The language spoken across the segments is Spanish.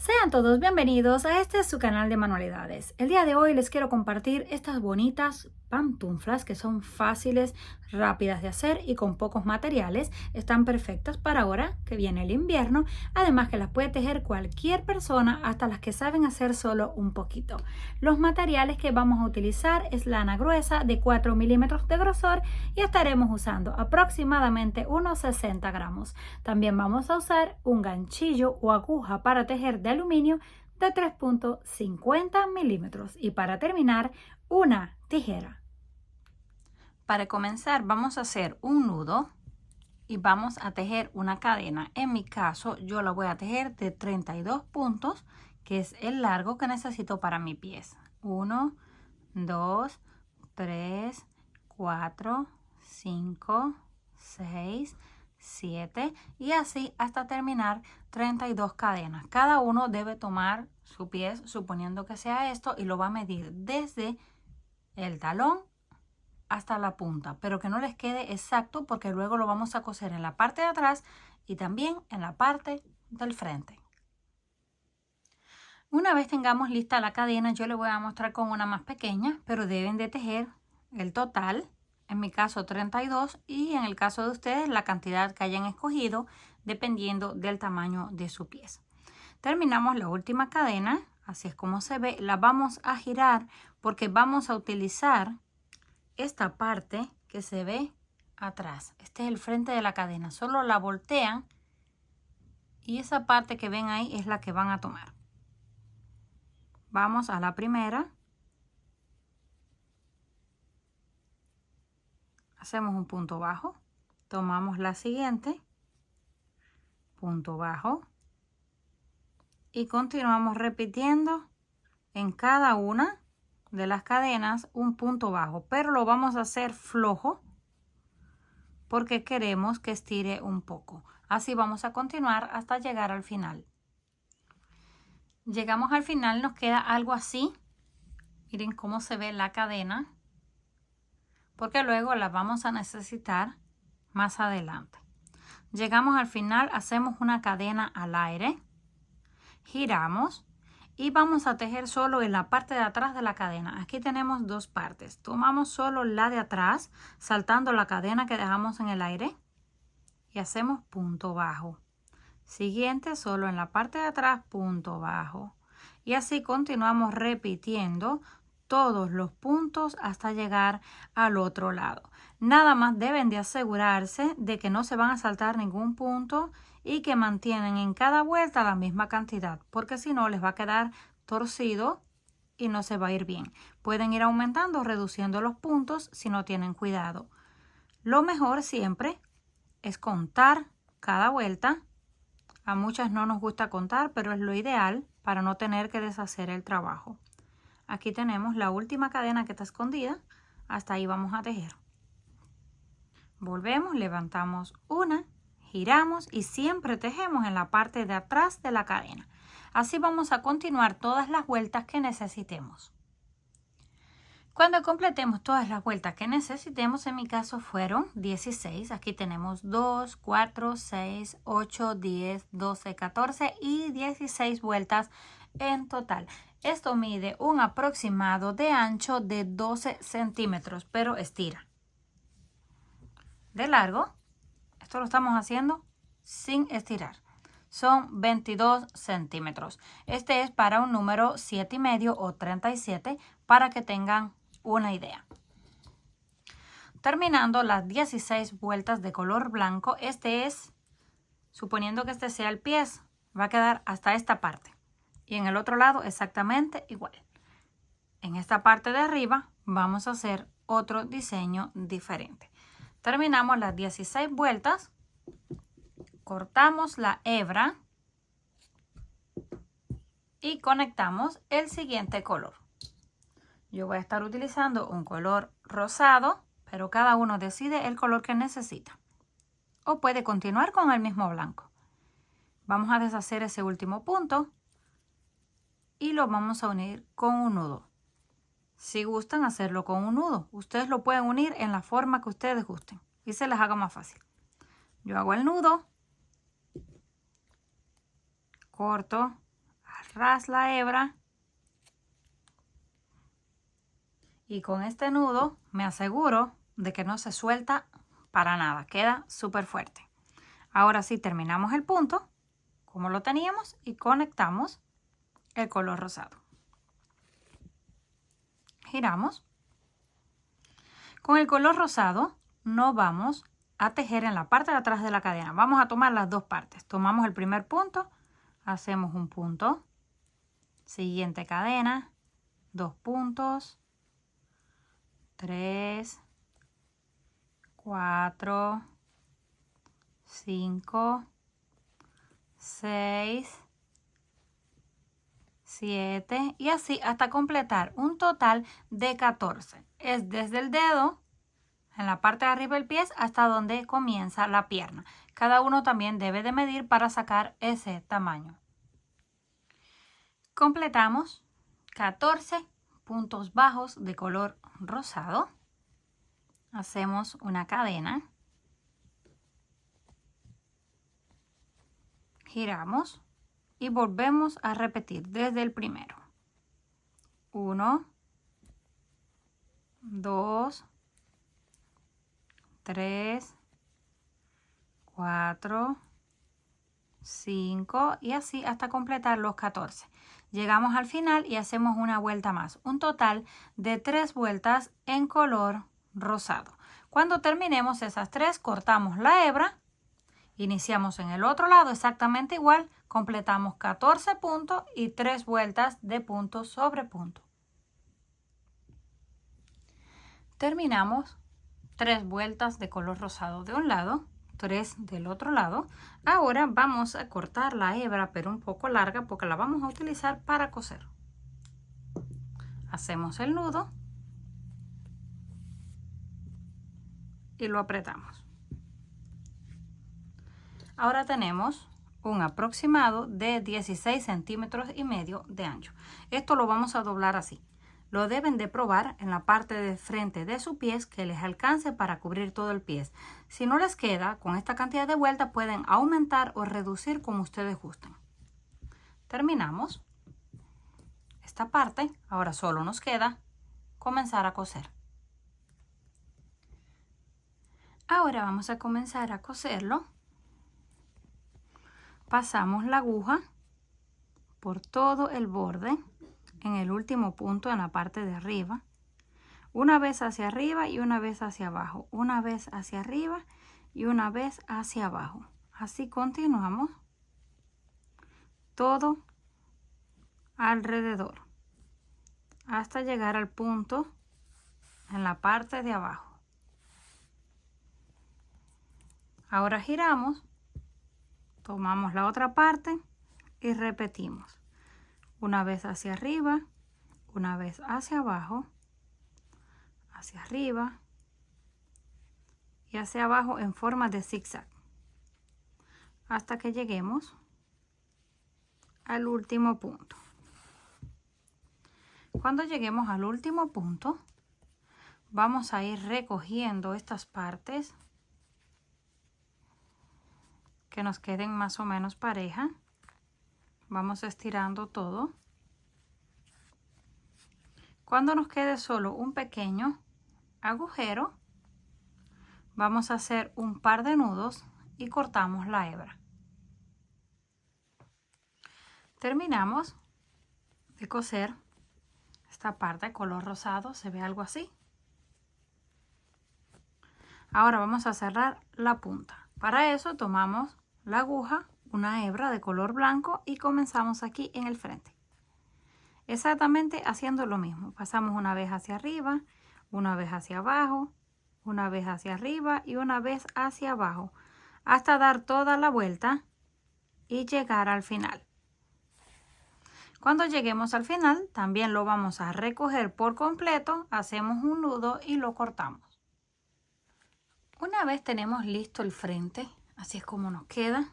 Sean todos bienvenidos a este su canal de manualidades. El día de hoy les quiero compartir estas bonitas pantuflas que son fáciles, rápidas de hacer y con pocos materiales. Están perfectas para ahora que viene el invierno, además que las puede tejer cualquier persona, hasta las que saben hacer solo un poquito. Los materiales que vamos a utilizar es lana gruesa de 4 milímetros de grosor y estaremos usando aproximadamente unos 60 gramos. También vamos a usar un ganchillo o aguja para tejer de aluminio de 3.50 milímetros y para terminar una tijera. Para comenzar vamos a hacer un nudo y vamos a tejer una cadena. En mi caso yo la voy a tejer de 32 puntos, que es el largo que necesito para mi pieza. 1, 2, 3, 4, 5, 6, 7 y así hasta terminar 32 cadenas. Cada uno debe tomar su pie, suponiendo que sea esto, y lo va a medir desde el talón hasta la punta, pero que no les quede exacto porque luego lo vamos a coser en la parte de atrás y también en la parte del frente. Una vez tengamos lista la cadena, yo les voy a mostrar con una más pequeña, pero deben de tejer el total, en mi caso 32, y en el caso de ustedes la cantidad que hayan escogido dependiendo del tamaño de su pieza. Terminamos la última cadena, así es como se ve. La vamos a girar porque vamos a utilizar esta parte que se ve atrás. Este es el frente de la cadena. Solo la voltean y esa parte que ven ahí es la que van a tomar. Vamos a la primera. Hacemos un punto bajo. Tomamos la siguiente. Punto bajo. Y continuamos repitiendo en cada una de las cadenas un punto bajo, pero lo vamos a hacer flojo porque queremos que estire un poco. Así vamos a continuar hasta llegar al final. Llegamos al final, nos queda algo así. Miren cómo se ve la cadena, porque luego la vamos a necesitar más adelante. Llegamos al final, hacemos una cadena al aire, giramos y vamos a tejer solo en la parte de atrás de la cadena. Aquí tenemos dos partes. Tomamos solo la de atrás, saltando la cadena que dejamos en el aire y hacemos punto bajo. Siguiente, solo en la parte de atrás, punto bajo. Y así continuamos repitiendo todos los puntos hasta llegar al otro lado. Nada más deben de asegurarse de que no se van a saltar ningún punto y que mantienen en cada vuelta la misma cantidad, porque si no les va a quedar torcido y no se va a ir bien. Pueden ir aumentando o reduciendo los puntos si no tienen cuidado. Lo mejor siempre es contar cada vuelta. A muchas no nos gusta contar, pero es lo ideal para no tener que deshacer el trabajo. Aquí tenemos la última cadena que está escondida. Hasta ahí vamos a tejer. Volvemos, levantamos una, giramos y siempre tejemos en la parte de atrás de la cadena. Así vamos a continuar todas las vueltas que necesitemos. Cuando completemos todas las vueltas que necesitemos, en mi caso fueron 16. Aquí tenemos 2, 4, 6, 8, 10, 12, 14 y 16 vueltas en total. Esto mide un aproximado de ancho de 12 centímetros, pero estira. De largo, esto lo estamos haciendo sin estirar. Son 22 centímetros. Este es para un número 7,5 o 37 para que tengan una idea. Terminando las 16 vueltas de color blanco, este es, suponiendo que este sea el pie, va a quedar hasta esta parte. Y en el otro lado exactamente igual. En esta parte de arriba vamos a hacer otro diseño diferente. Terminamos las 16 vueltas, cortamos la hebra y conectamos el siguiente color. Yo voy a estar utilizando un color rosado, pero cada uno decide el color que necesita. O puede continuar con el mismo blanco. Vamos a deshacer ese último punto y lo vamos a unir con un nudo. Si gustan hacerlo con un nudo, ustedes lo pueden unir en la forma que ustedes gusten y se les haga más fácil. Yo hago el nudo, corto ras la hebra y con este nudo me aseguro de que no se suelta para nada, queda súper fuerte. Ahora sí terminamos el punto como lo teníamos y conectamos el color rosado. Giramos. Con el color rosado no vamos a tejer en la parte de atrás de la cadena. Vamos a tomar las dos partes. Tomamos el primer punto, hacemos un punto, siguiente cadena, 2 puntos, 3, 4, 5, 6, 7 y así hasta completar un total de 14. Es desde el dedo en la parte de arriba del pie hasta donde comienza la pierna. Cada uno también debe de medir para sacar ese tamaño. Completamos 14 puntos bajos de color rosado. Hacemos una cadena. Giramos y volvemos a repetir desde el primero. 1, 2, 3, 4, 5 y así hasta completar los 14. Llegamos al final y hacemos una vuelta más. Un total de 3 vueltas en color rosado. Cuando terminemos esas 3, cortamos la hebra. Iniciamos en el otro lado exactamente igual. Completamos 14 puntos y 3 vueltas de punto sobre punto. Terminamos 3 vueltas de color rosado de un lado, 3 del otro lado. Ahora vamos a cortar la hebra, pero un poco larga porque la vamos a utilizar para coser. Hacemos el nudo y lo apretamos. Ahora tenemos un aproximado de 16 centímetros y medio de ancho. Esto lo vamos a doblar así. Lo deben de probar en la parte de frente de su pie que les alcance para cubrir todo el pie. Si no les queda con esta cantidad de vueltas, pueden aumentar o reducir como ustedes gusten. Terminamos esta parte. Ahora solo nos queda comenzar a coser. Ahora vamos a comenzar a coserlo. Pasamos la aguja por todo el borde en el último punto en la parte de arriba, una vez hacia arriba y una vez hacia abajo, una vez hacia arriba y una vez hacia abajo. Así continuamos todo alrededor hasta llegar al punto en la parte de abajo. Ahora giramos, tomamos la otra parte y repetimos. Una vez hacia arriba, una vez hacia abajo, hacia arriba y hacia abajo en forma de zigzag hasta que lleguemos al último punto. Cuando lleguemos al último punto, vamos a ir recogiendo estas partes que nos queden más o menos pareja. Vamos estirando todo. Cuando nos quede solo un pequeño agujero, vamos a hacer un par de nudos y cortamos la hebra. Terminamos de coser esta parte color rosado, se ve algo así. Ahora vamos a cerrar la punta. Para eso tomamos la aguja, una hebra de color blanco y comenzamos aquí en el frente. Exactamente haciendo lo mismo. Pasamos una vez hacia arriba, una vez hacia abajo, una vez hacia arriba y una vez hacia abajo, hasta dar toda la vuelta y llegar al final. Cuando lleguemos al final, también lo vamos a recoger por completo, hacemos un nudo y lo cortamos. Una vez tenemos listo el frente, así es como nos queda.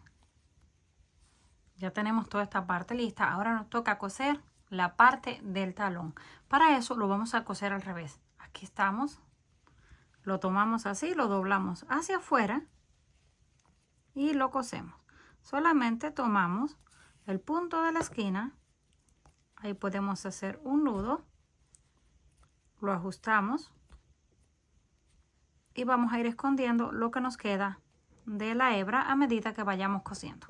Ya tenemos toda esta parte lista. Ahora nos toca coser la parte del talón. Para eso lo vamos a coser al revés. Aquí estamos. Lo tomamos así, lo doblamos hacia afuera y lo cosemos. Solamente tomamos el punto de la esquina Ahí podemos hacer un nudo, lo ajustamos y vamos a ir escondiendo lo que nos queda de la hebra a medida que vayamos cosiendo.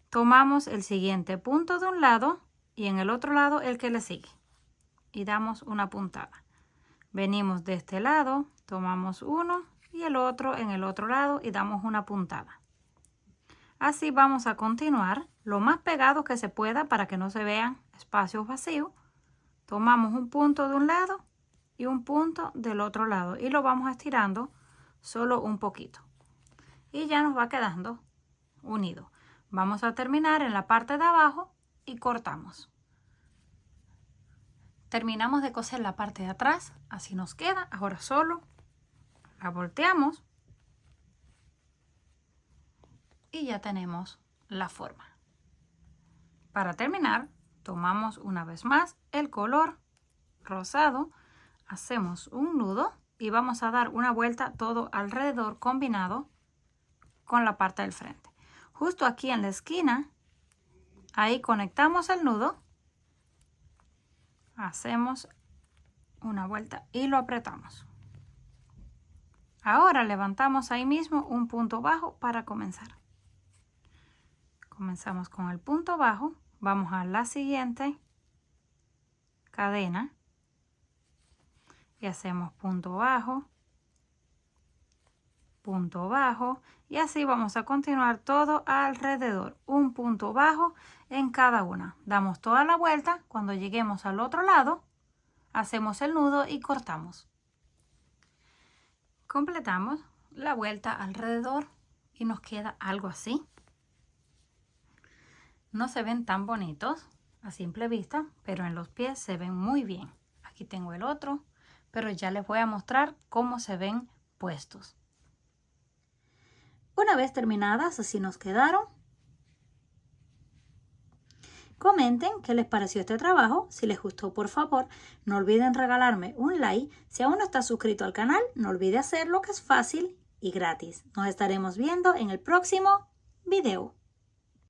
Tomamos el siguiente punto de un lado y en el otro lado el que le sigue y damos una puntada. Venimos de este lado, tomamos uno y el otro en el otro lado y damos una puntada. Así vamos a continuar lo más pegado que se pueda para que no se vean espacios vacíos. Tomamos un punto de un lado y un punto del otro lado y lo vamos estirando solo un poquito. Y ya nos va quedando unido. Vamos a terminar en la parte de abajo y cortamos. Terminamos de coser la parte de atrás, así nos queda. Ahora solo la volteamos y ya tenemos la forma. Para terminar, tomamos una vez más el color rosado, hacemos un nudo y vamos a dar una vuelta todo alrededor combinado con la parte del frente. Justo aquí en la esquina, ahí conectamos el nudo, hacemos una vuelta y lo apretamos. Ahora levantamos ahí mismo un punto bajo para comenzar. Comenzamos con el punto bajo, vamos a la siguiente cadena y hacemos punto bajo y así vamos a continuar todo alrededor, un punto bajo en cada una. Damos toda la vuelta, cuando lleguemos al otro lado hacemos el nudo y cortamos. Completamos la vuelta alrededor y nos queda algo así. No se ven tan bonitos a simple vista, pero en los pies se ven muy bien. Aquí tengo el otro, pero ya les voy a mostrar cómo se ven puestos. Una vez terminadas, así nos quedaron. Comenten qué les pareció este trabajo. Si les gustó, por favor, no olviden regalarme un like. Si aún no estás suscrito al canal, no olvide hacerlo, que es fácil y gratis. Nos estaremos viendo en el próximo video.